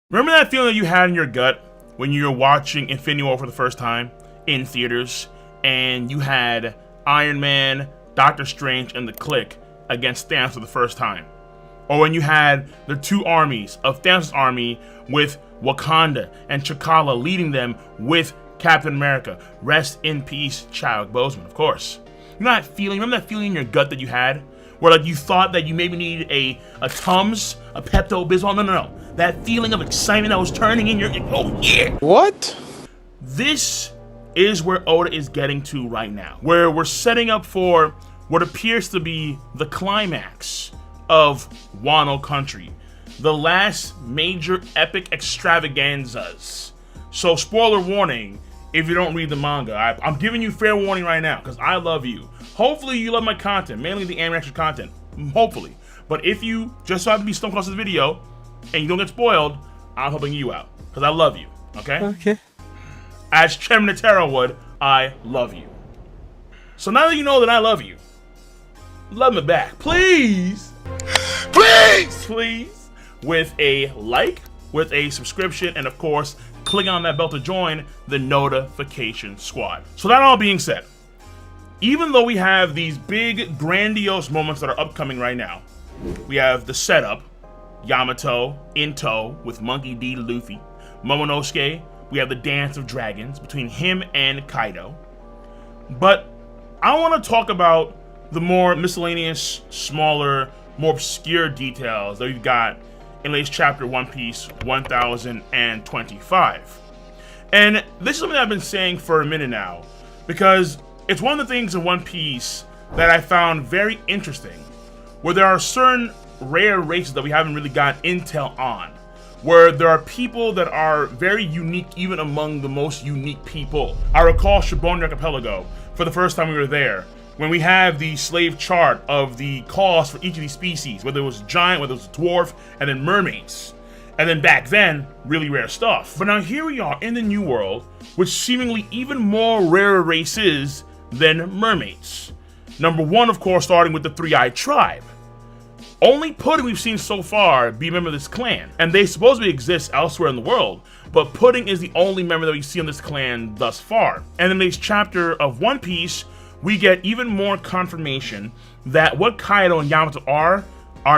Remember that feeling that you had in your gut when you were watching Infinity War for the first time in theaters, and you had Iron Man, Doctor Strange, and the Click against Thanos for the first time? Or when you had the two armies of Thanos' army with Wakanda and T'Challa leading them with Captain America. Rest in peace, Chadwick Boseman, of course. You know that feeling? Remember that feeling in your gut that you had? Where like you thought that you maybe needed a Tums, a Pepto-Bismol? No. That feeling of excitement that was turning in your, oh yeah! What? This is where Oda is getting to right now. Where we're setting up for what appears to be the climax of Wano Country. The last major epic extravaganzas. So spoiler warning, if you don't read the manga, I'm giving you fair warning right now, because I love you. Hopefully you love my content, mainly the anime reaction content, hopefully. But if you just so have to be stone close to the video, and you don't get spoiled, I'm helping you out, because I love you, okay? Okay. As Chairman Natero would, I love you. So now that you know that I love you, love me back, please! Please! With a like, with a subscription, and of course, click on that bell to join the notification squad. So that all being said, even though we have these big, grandiose moments that are upcoming right now, we have the setup, Yamato in tow with Monkey D. Luffy, Momonosuke, we have the Dance of Dragons between him and Kaido. But I want to talk about the more miscellaneous, smaller, more obscure details that we've got in latest chapter One Piece 1025. And this is something I've been saying for a minute now, because it's one of the things in One Piece that I found very interesting, where there are certain rare races that we haven't really got intel on, where there are people that are very unique even among the most unique people. I recall Shibuya Archipelago, for the first time we were there, when we have the slave chart of the cost for each of these species, whether it was giant, whether it was dwarf, and then mermaids. And then back then, really rare stuff. But now here we are in the New World, with seemingly even more rare races than mermaids. Number one, of course, starting with the Three-Eyed Tribe. Only Pudding we've seen so far be a member of this clan, and they supposedly exist elsewhere in the world, but Pudding is the only member that we see in this clan thus far. And in this chapter of One Piece, we get even more confirmation that what Kaido and Yamato are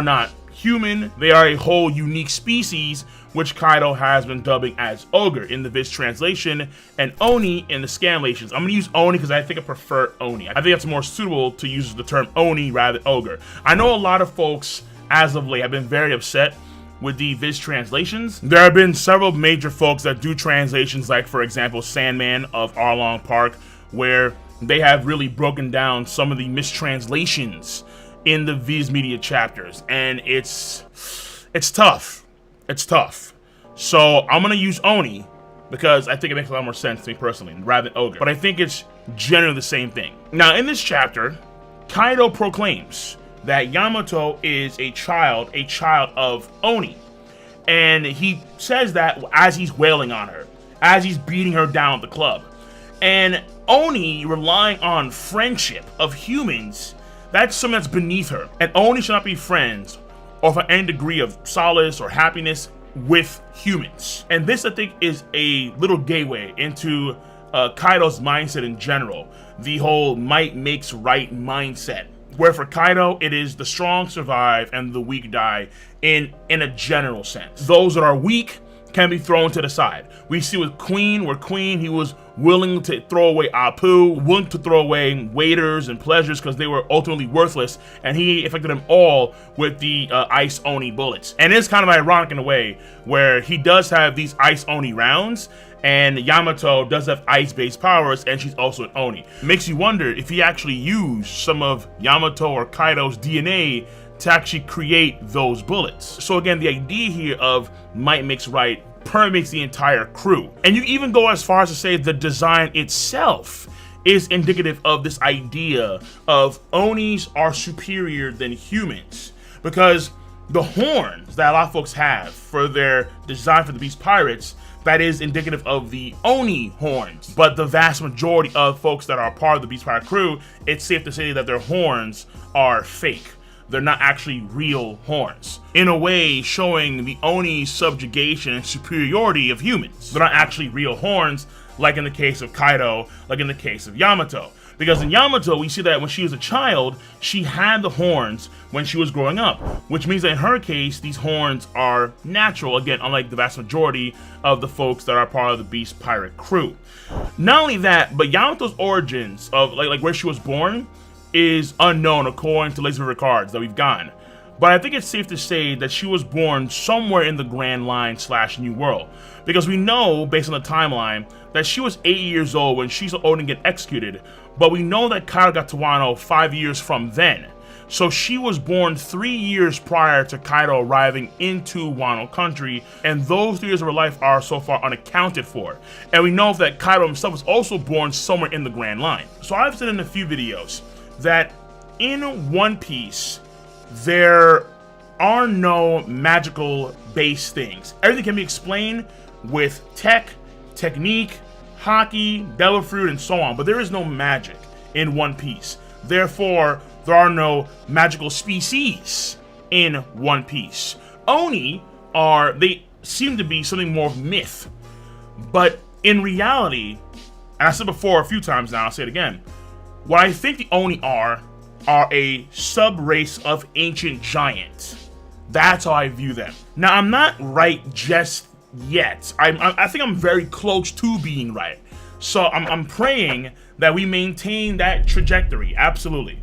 not human. They are a whole unique species, which Kaido has been dubbing as Ogre in the Viz translation and Oni in the scanlations. I'm going to use Oni because I think I prefer Oni. I think it's more suitable to use the term Oni rather than Ogre. I know a lot of folks, as of late, have been very upset with the Viz translations. There have been several major folks that do translations, like, for example, Sandman of Arlong Park, where they have really broken down some of the mistranslations in the Viz Media chapters, and it's tough. It's tough. So I'm gonna use Oni because I think it makes a lot more sense to me personally, rather than Ogre. But I think it's generally the same thing. Now, in this chapter, Kaido proclaims that Yamato is a child of Oni, and he says that as he's wailing on her, as he's beating her down at the club. And Oni, relying on friendship of humans, that's something that's beneath her. And Oni should not be friends or for any degree of solace or happiness with humans. And this, I think, is a little gateway into Kaido's mindset in general. The whole might makes right mindset. Where for Kaido, it is the strong survive and the weak die in a general sense. Those that are weak can be thrown to the side. We see with Queen, where Queen, he was willing to throw away Apu, willing to throw away waiters and pleasures because they were ultimately worthless, and he affected them all with the Ice Oni bullets. And it's kind of ironic in a way where he does have these Ice Oni rounds, and Yamato does have ice-based powers, and she's also an Oni. Makes you wonder if he actually used some of Yamato or Kaido's DNA to actually create those bullets. So again, the idea here of might makes right permeates the entire crew. And you even go as far as to say the design itself is indicative of this idea of Onis are superior than humans. Because the horns that a lot of folks have for their design for the Beast Pirates, that is indicative of the Oni horns. But the vast majority of folks that are part of the Beast Pirate crew, it's safe to say that their horns are fake. they're not actually real horns. In a way, showing the Oni's subjugation and superiority of humans. They're not actually real horns, like in the case of Kaido, like in the case of Yamato. Because in Yamato, we see that when she was a child, she had the horns when she was growing up, which means that in her case, these horns are natural, again, unlike the vast majority of the folks that are part of the Beast Pirate crew. Not only that, but Yamato's origins of like where she was born is unknown according to Lazy River cards that we've gotten. But I think it's safe to say that she was born somewhere in the Grand Line / New World. Because we know, based on the timeline, that she was 8 years old when she's Odin get executed, but we know that Kaido got to Wano 5 years from then. So she was born 3 years prior to Kaido arriving into Wano country, and those 3 years of her life are so far unaccounted for. And we know that Kaido himself was also born somewhere in the Grand Line. So I've said in a few videos that in One Piece, there are no magical base things. Everything can be explained with tech, technique, hockey, devil fruit, and so on, but there is no magic in One Piece. Therefore, there are no magical species in One Piece. Oni they seem to be something more of myth, but in reality, and I said before a few times now, I'll say it again, what I think the Oni are a sub-race of ancient giants. That's how I view them. Now, I'm not right just yet. I think I'm very close to being right. So I'm praying that we maintain that trajectory, absolutely.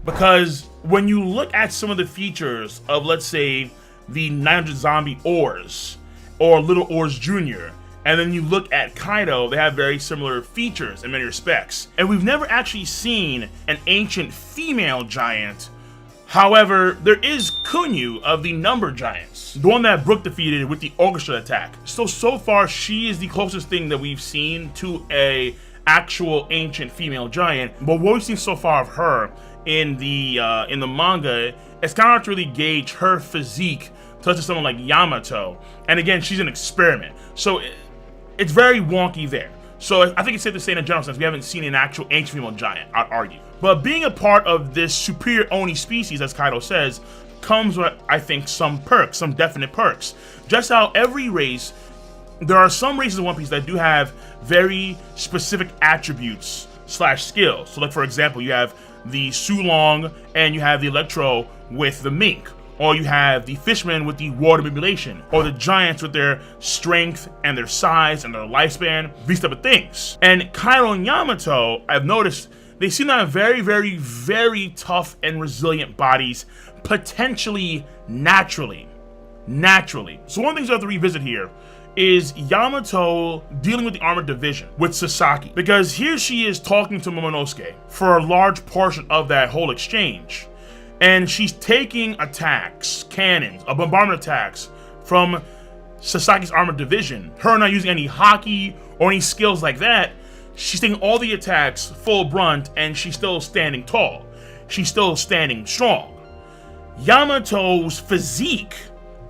Because when you look at some of the features of, let's say, the 900 Zombie Oars, or Little Oars Jr., and then you look at Kaido, they have very similar features in many respects. And we've never actually seen an ancient female giant. However, there is Kunyu of the Number Giants, the one that Brook defeated with the orchestra attack. So far, she is the closest thing that we've seen to a actual ancient female giant. But what we've seen so far of her in the manga, it's kind of hard to really gauge her physique to someone like Yamato. And again, she's an experiment. So it's very wonky there. So I think it's safe to say in a general sense, we haven't seen an actual ancient female giant, I'd argue. But being a part of this superior Oni species, as Kaido says, comes with, I think, some perks, some definite perks. Just how every race, there are some races in One Piece that do have very specific attributes / skills. So like, for example, you have the Sulong and you have the Electro with the Mink. Or you have the fishmen with the water manipulation, or the giants with their strength and their size and their lifespan, these type of things. And Kaido and Yamato, I've noticed, they seem to have very, very, very tough and resilient bodies, potentially naturally. So one of the things I have to revisit here is Yamato dealing with the armored division with Sasaki. Because here she is talking to Momonosuke for a large portion of that whole exchange. And she's taking attacks, cannons, bombardment attacks from Sasaki's armored division. Her not using any haki or any skills like that. She's taking all the attacks full brunt, and she's still standing tall. She's still standing strong. Yamato's physique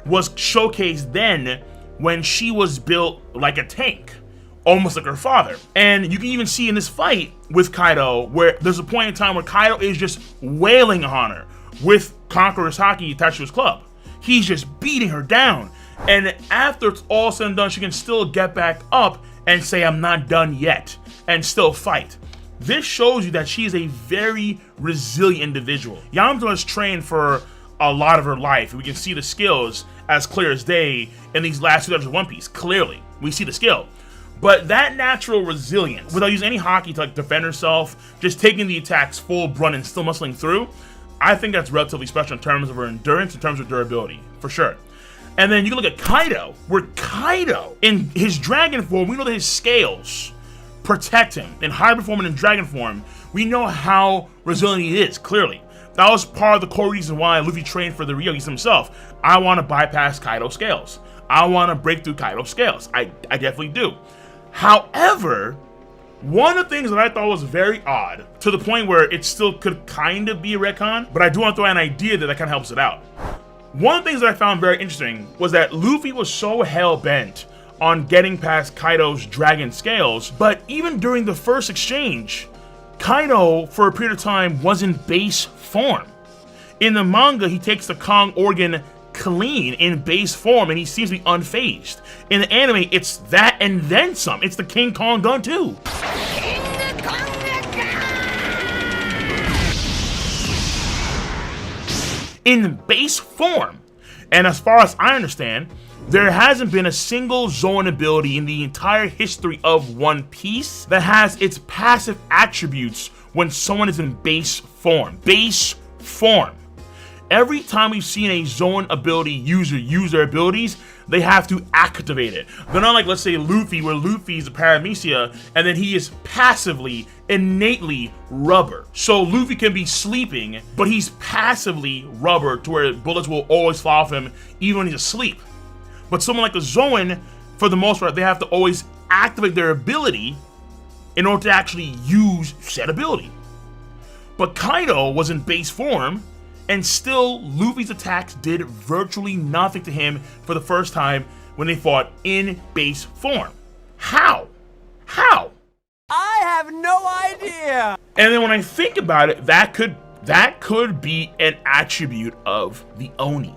was showcased then when she was built like a tank, almost like her father. And you can even see in this fight with Kaido, where there's a point in time where Kaido is just wailing on her with Conqueror's Haki attached to his club. He's just beating her down. And after it's all said and done, she can still get back up and say, I'm not done yet, and still fight. This shows you that she is a very resilient individual. Yamato has trained for a lot of her life. We can see the skills as clear as day in these last 2 chapters of One Piece. Clearly, we see the skill. But that natural resilience, without using any haki to like defend herself, just taking the attacks full brunt and still muscling through, I think that's relatively special in terms of her endurance, in terms of durability, for sure. And then you can look at Kaido, where Kaido, in his dragon form, we know that his scales protect him. In hybrid form and in dragon form, we know how resilient he is, clearly. That was part of the core reason why Luffy trained for the Ryogis himself. I want to bypass Kaido's scales. I want to break through Kaido's scales. I definitely do. However, one of the things that I thought was very odd, to the point where it still could kind of be a retcon, but I do want to throw an idea that kind of helps it out. One of the things that I found very interesting was that Luffy was so hell-bent on getting past Kaido's dragon scales, but even during the first exchange, Kaido, for a period of time, was in base form. In the manga, he takes the Kong organ clean in base form and he seems to be unfazed. In the anime, it's that and then some. It's the King Kong gun too. In base form. And as far as I understand, there hasn't been a single Zoan ability in the entire history of One Piece that has its passive attributes when someone is in base form. Base form. Every time we've seen a Zoan ability user use their abilities, they have to activate it. They're not like, let's say, Luffy, where Luffy is a paramecia, and then he is passively, innately rubber. So Luffy can be sleeping, but he's passively rubber to where bullets will always fly off him, even when he's asleep. But someone like a Zoan, for the most part, they have to always activate their ability in order to actually use said ability. But Kaido was in base form, and still, Luffy's attacks did virtually nothing to him for the first time when they fought in base form. How? How? I have no idea! And then when I think about it, that could be an attribute of the Oni,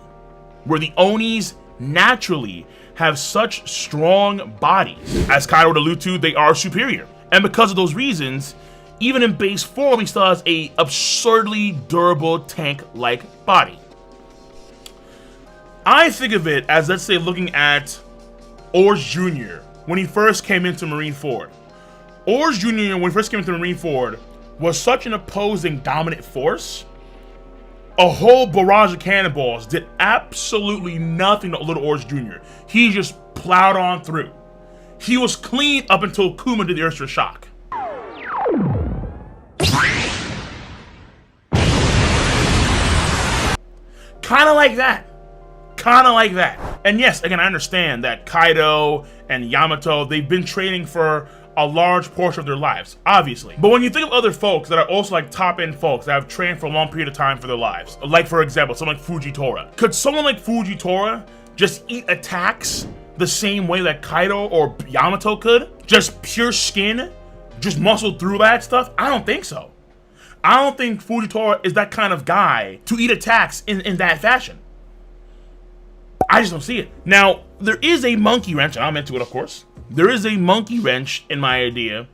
where the Onis naturally have such strong bodies. As Kaido would allude to, they are superior. And because of those reasons, even in base form, he still has a absurdly durable tank-like body. I think of it as, let's say, looking at Oars Jr. when he first came into Marineford. Oars Jr. when he first came into Marineford was such an opposing dominant force. A whole barrage of cannonballs did absolutely nothing to little Oars Jr. He just plowed on through. He was clean up until Kuma did the Earth's Shock. Kind of like that. Kind of like that. And yes, again, I understand that Kaido and Yamato, they've been training for a large portion of their lives, obviously. But when you think of other folks that are also like top-end folks that have trained for a long period of time for their lives, like for example, someone like Fujitora. Could someone like Fujitora just eat attacks the same way that Kaido or Yamato could? Just pure skin? Just muscle through that stuff? I don't think so. I don't think Fujitora is that kind of guy to eat attacks in that fashion. I just don't see it. Now, there is a monkey wrench, and I'm into it, of course. There is a monkey wrench in my idea,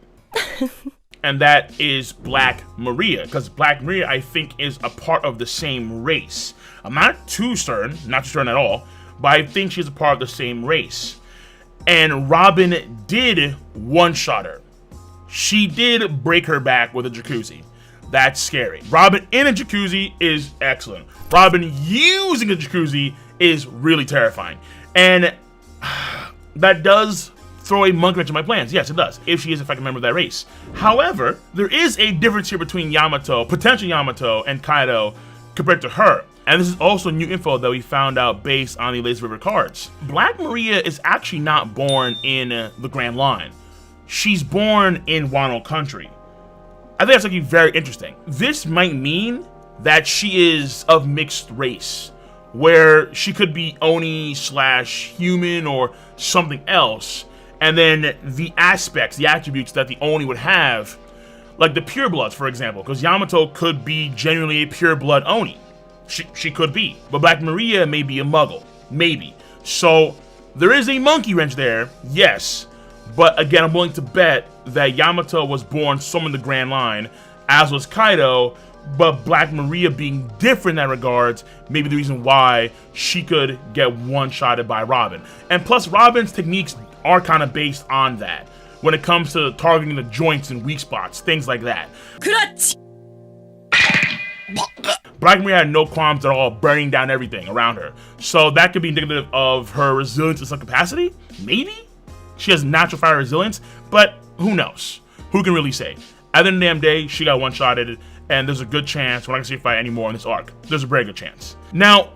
and that is Black Maria, because Black Maria, I think, is a part of the same race. I'm not too certain at all, but I think she's a part of the same race. And Robin did one-shot her. She did break her back with a jacuzzi. That's scary. Robin in a jacuzzi is excellent. Robin using a jacuzzi is really terrifying. And that does throw a monkey wrench in my plans. Yes, it does, if she is in fact a member of that race. However, there is a difference here between Yamato, potential Yamato, and Kaido compared to her. And this is also new info that we found out based on the Lazy River cards. Black Maria is actually not born in the Grand Line. She's born in Wano country. I think that's actually very interesting. This might mean that she is of mixed race, where she could be Oni/human or something else, and then the aspects, the attributes that the Oni would have, like the purebloods, for example, because Yamato could be genuinely a pureblood Oni. She could be, but Black Maria may be a Muggle, maybe. So there is a monkey wrench there, yes. But again, I'm willing to bet that Yamato was born somewhere in the Grand Line, as was Kaido, but Black Maria being different in that regards may be the reason why she could get one-shotted by Robin. And plus, Robin's techniques are kind of based on that, when it comes to targeting the joints and weak spots, things like that. Clutch! Black Maria had no qualms at all burning down everything around her. So that could be indicative of her resilience in some capacity? Maybe? She has natural fire resilience, but who knows? Who can really say? At the end of the damn day, she got one-shotted, and there's a good chance we're not gonna see her fight anymore in this arc. There's a very good chance. Now,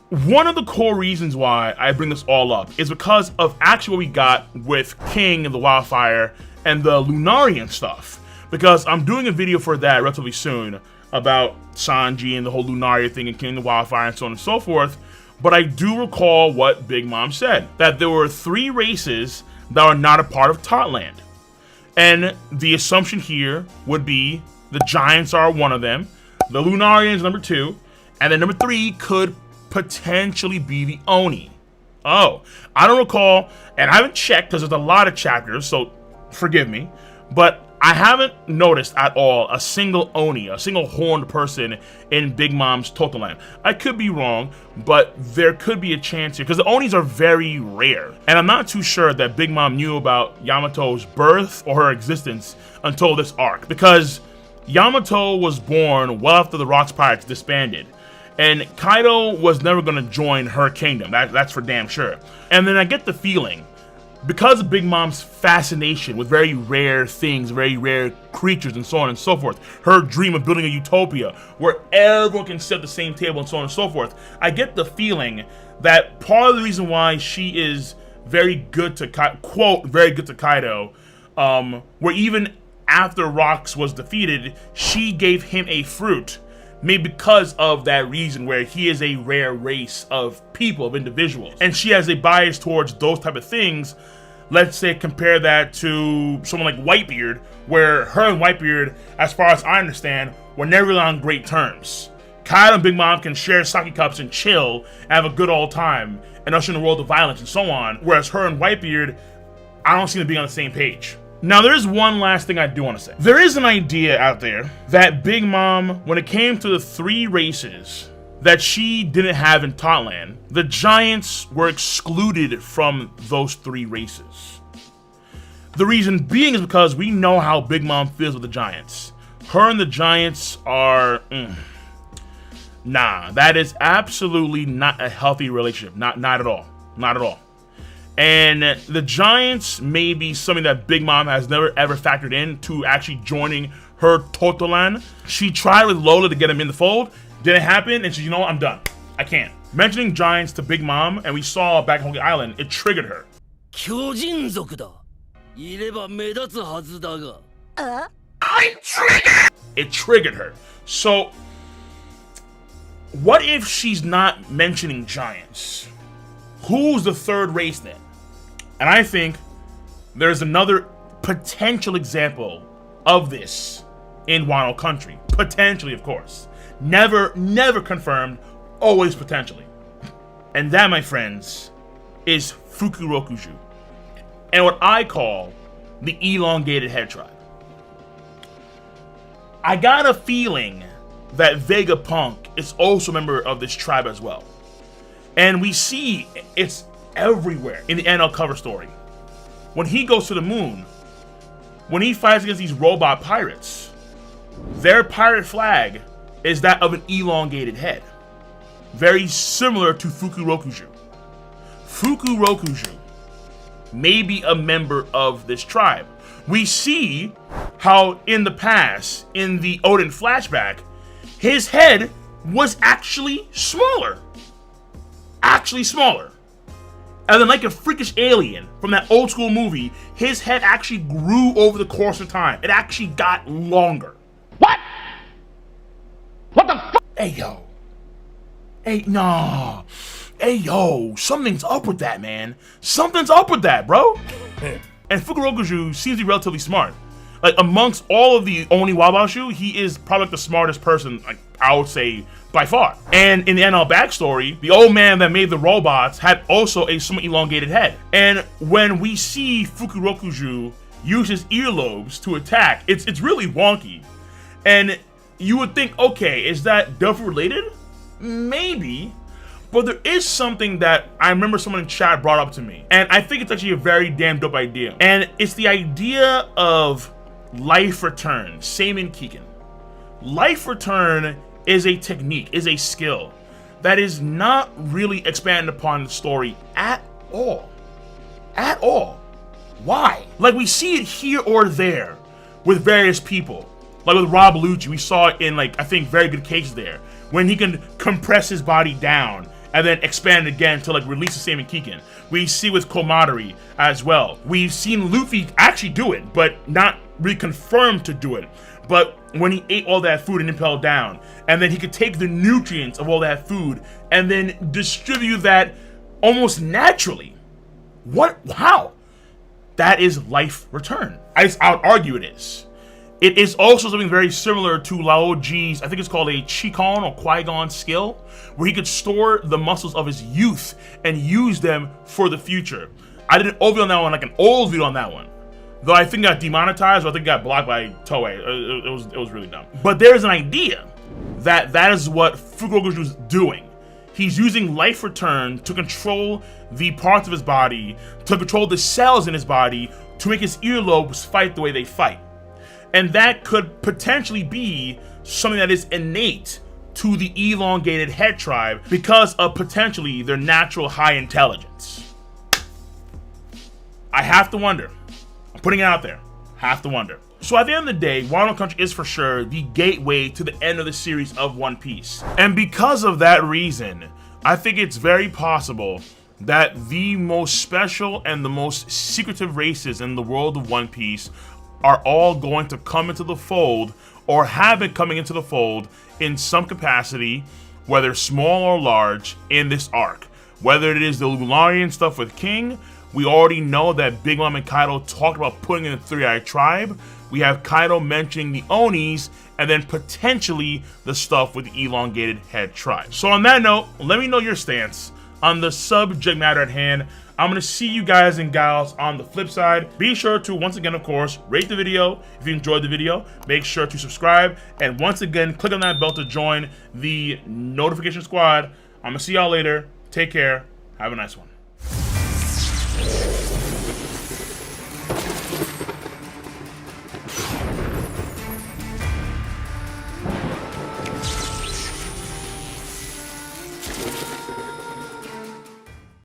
one of the core reasons why I bring this all up is because of actually what we got with King and the Wildfire and the Lunarian stuff. Because I'm doing a video for that relatively soon about Sanji and the whole Lunaria thing and King and the Wildfire and so on and so forth. But I do recall what Big Mom said, that there were 3 races that are not a part of Totland. And the assumption here would be the Giants are one of them, the Lunarians number 2, And then number 3 could potentially be the Oni. Oh, I don't recall, and I haven't checked because there's a lot of chapters, so forgive me, but I haven't noticed at all a single Oni, a single horned person in Big Mom's Totoland. I could be wrong, but there could be a chance here, because the Onis are very rare. And I'm not too sure that Big Mom knew about Yamato's birth or her existence until this arc, because Yamato was born well after the Rocks Pirates disbanded. And Kaido was never going to join her kingdom, that's for damn sure. And then I get the feeling, because of Big Mom's fascination with very rare things, very rare creatures, and so on and so forth, her dream of building a utopia where everyone can sit at the same table and so on and so forth, I get the feeling that part of the reason why she is very good to, quote, very good to Kaido, where even after Rocks was defeated, she gave him a fruit, maybe because of that reason where he is a rare race of people, of individuals. And she has a bias towards those type of things. Let's say compare that to someone like Whitebeard, where her and Whitebeard, as far as I understand, were never really on great terms. Kaido and Big Mom can share sake cups and chill and have a good old time and usher in a world of violence and so on, whereas her and Whitebeard, I don't seem to be on the same page. Now, there is one last thing I do want to say. There is an idea out there that Big Mom, when it came to the 3 races that she didn't have in Totland, the Giants were excluded from those 3 races. The reason being is because we know how Big Mom feels with the Giants. Her and the Giants are... Nah, that is absolutely not a healthy relationship. Not at all. Not at all. And the Giants may be something that Big Mom has never ever factored in to actually joining her Totoland. She tried with Lola to get him in the fold, didn't happen, and she, you know what, I'm done. I can't. Mentioning Giants to Big Mom, and we saw back in Hoki Island, it triggered her. It triggered her. So, what if she's not mentioning Giants? Who's the 3rd race then? And I think there's another potential example of this in Wano country. Potentially, of course. Never confirmed, always potentially. And that, my friends, is Fukurokuju, and what I call the elongated head tribe. I got a feeling that Vegapunk is also a member of this tribe as well. And we see it's everywhere in the NL cover story. When he goes to the moon, when he fights against these robot pirates, their pirate flag is that of an elongated head. Very similar to Fukurokuju. Fukurokuju may be a member of this tribe. We see how in the past, in the Odin flashback, his head was actually smaller. Actually smaller. And then, like a freakish alien from that old school movie, his head actually grew over the course of time. It actually got longer. What? What the fuck? Hey, yo. Hey, nah. Hey, yo. Something's up with that, man. Something's up with that, bro. And Fukurokuju seems to be relatively smart. Like, amongst all of the Oni Wabashu, he is probably like the smartest person, like, I would say, by far. And in the NL backstory, the old man that made the robots had also a somewhat elongated head. And when we see Fukurokuju use his earlobes to attack, it's really wonky. And you would think, okay, is that Delphi related? Maybe. But there is something that I remember someone in chat brought up to me. And I think it's actually a very damn dope idea. And it's the idea of life return, same in Kiken. Life return is a technique, is a skill that is not really expanded upon in the story at all. At all. Why? Like, we see it here or there with various people. Like with Rob Lucci, we saw it in, like, I think very good cases there, when he can compress his body down and then expand it again to, like, release the same in Kiken. We see with Komadari as well. We've seen Luffy actually do it, but not really confirmed to do it. But when he ate all that food and impelled down, and then he could take the nutrients of all that food and then distribute that almost naturally. What? How? That is life return. I would argue it is. It is also something very similar to Lao Ji's, I think it's called a Qigong or Qui-Gon skill, where he could store the muscles of his youth and use them for the future. I did an overview on that one, like an old video on that one. Though I think it got demonetized, or I think it got blocked by Toei. It was really dumb. But there's an idea that is what Fukurokuji was doing. He's using life return to control the parts of his body, to control the cells in his body, to make his earlobes fight the way they fight. And that could potentially be something that is innate to the elongated head tribe because of potentially their natural high intelligence. I have to wonder. I'm putting it out there. Have to wonder. So at the end of the day, Wano Country is for sure the gateway to the end of the series of One Piece. And because of that reason, I think it's very possible that the most special and the most secretive races in the world of One Piece are all going to come into the fold, or have been coming into the fold in some capacity, whether small or large, in this arc. Whether it is the Lunarian stuff with King, we already know that Big Mom and Kaido talked about putting in the Three-Eyed Tribe. We have Kaido mentioning the Onis, and then potentially the stuff with the elongated head tribe. So on that note, let me know your stance on the subject matter at hand. I'm going to see you guys and gals on the flip side. Be sure to, once again, of course, rate the video. If you enjoyed the video, make sure to subscribe. And once again, click on that bell to join the notification squad. I'm going to see y'all later. Take care. Have a nice one.